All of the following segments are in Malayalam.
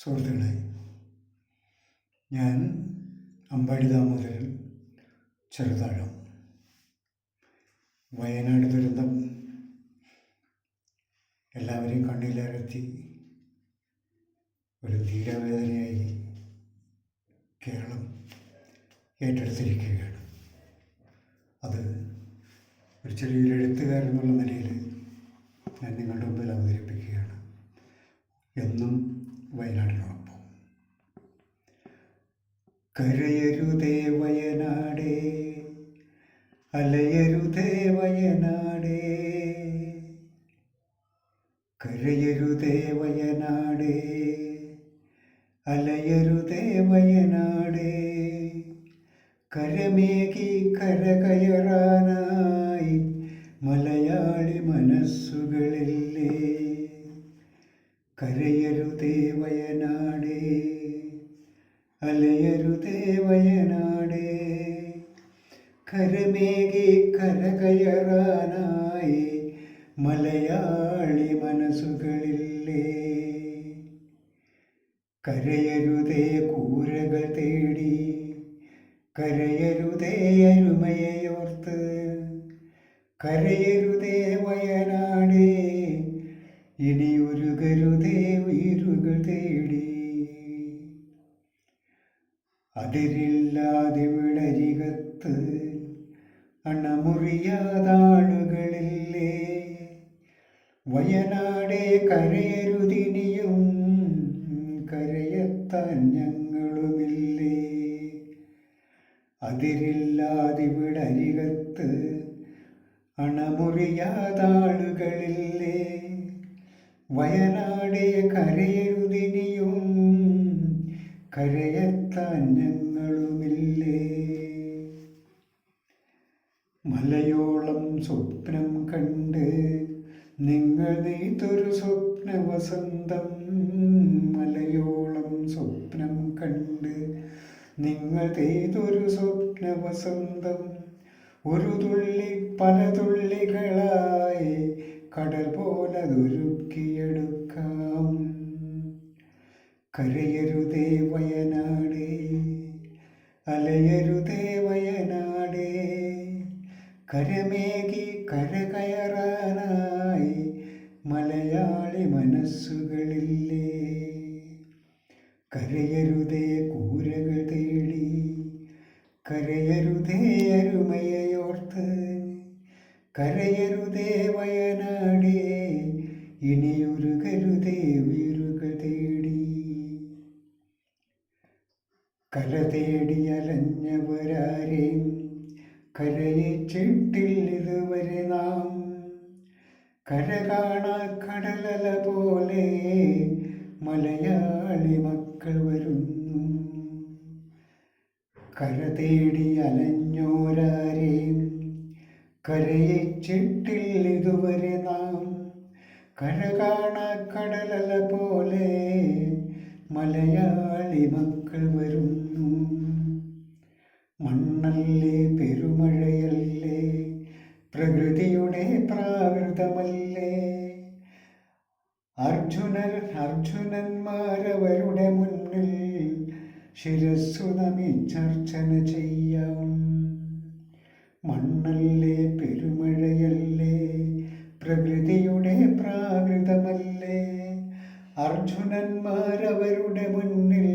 സുഹൃത്തുക്കളെ, ഞാൻ അമ്പാടി ദാമോദരൻ, ചെറുതാഴം. വയനാട് ദുരന്തം എല്ലാവരെയും കണ്ണിലകറ്റി ഒരു ധീരവേദനയായി കേരളം ഏറ്റെടുത്തിരിക്കുകയാണ്. അത് ഒരു ചെറിയൊരു എഴുത്തുകാരെന്നുള്ള നിലയിൽ ഞാൻ നിങ്ങളുടെ മുമ്പിൽ അവതരിപ്പിക്കുകയാണ്. എന്നും വയനാടിനൊപ്പം. കരയരുതേ വയനാടേ, അലയരുതേ വയനാടേ, കരയരുതേ വയനാടേ, അലയരുതേ വയനാടേ, കരമേകി കരകയറാനായി മലയാളി മനസ്സുകളില്ലേ. കരയരുതേ വയനാടേ, അലയരുതേ വയനാടേ, കരമേകി കരകയറാനായി മലയാളി മനസ്സുകളില്ലേ. കരയരുതേ കൂരകൾ തേടി, കരയരുതേ അരുമയോർത്ത്, കരയരുതേ വയനാടേ, ഇനി ഉരുകരുതേ ഉയരുകൾ തേടി. അതിരില്ലാതിവിടരികത്ത് അണമുറിയാതാളുകളില്ലേ. വയനാടേ കരയരുതിനിയും, കരയെത്താൻ ഞങ്ങളുമില്ലേ. അതിരില്ലാതിവിടരികത്ത് അണമുറിയാതാളുകളില്ലേ. വയനാടേ കരയരുതിനിയും, കരയെത്താൻ ഞങ്ങളുമില്ലേ. മലയോളം സ്വപ്നം കണ്ട് നിങ്ങൾ നെയ്തൊരു സ്വപ്നവസന്തം. മലയോളം സ്വപ്നം കണ്ട് നിങ്ങൾ നെയ്തൊരു സ്വപ്നവസന്തം. ഒരു തുള്ളി പല തുള്ളികളായി കടൽ പോലതൊരുക്കിയെടുക്കാം. കരയരുതേ വയനാടേ, അലയരുതേ വയനാടേ, കരമേകി കരകയറാനായി മലയാളി മനസ്സുകളില്ലേ. കരയരുതേ കൂരകൾ തേടി, കരയരുതേ അരുമയോർത്ത്, കരയരുതേ വയനാടേ, ഇനിയുരുകരുതേ ഉയരുകൾ തേടി. കര തേടി അലഞ്ഞവരാരെയും കരയിച്ചിട്ടില്ല ഇതുവരെ നാം. കര കാണാ കടലല പോലെ മലയാളി മക്കൾ വരുന്നു. കര തേടി അലഞ്ഞോരാരെയും കരയിച്ചിട്ടില്ല ഇതുവരെ നാം. കര കാണാ കടലല പോലെ മലയാളി മക്കൾ വരുന്നു. മണ്ണല്ലേ പെരുമഴയല്ലേ, പ്രകൃതിയുടെ പ്രാകൃതമല്ലേ. അർജുനന്മാരവരുടെ മുന്നിൽ ശിരസ്സു നമിച്ചർച്ചന ചെയ്യാം. മണ്ണല്ലേ പെരുമഴയല്ലേ, പ്രകൃതിയുടെ പ്രാകൃതമല്ലേ. അർജുനന്മാരവരുടെ മുന്നിൽ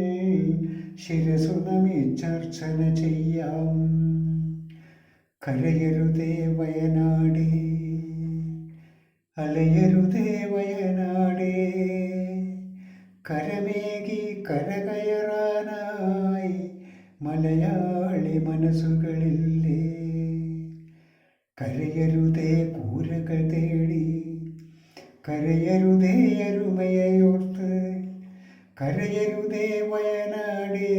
ശിരസ്സു നമിച്ചർച്ചന ചെയ്യാം. കരയരുതേ വയനാടേ, അലയരുതേ വയനാടേ, കരമേകി കരകയറാനായി മലയാളി മനസ്സുകളില്ലേ. കരയരുതേ കൂരകൾ തേടി, കരയരുതേ അരുമയോർത്ത്, കരയരുതേ വയനാടേ,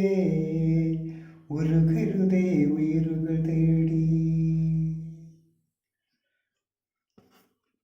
ഒരു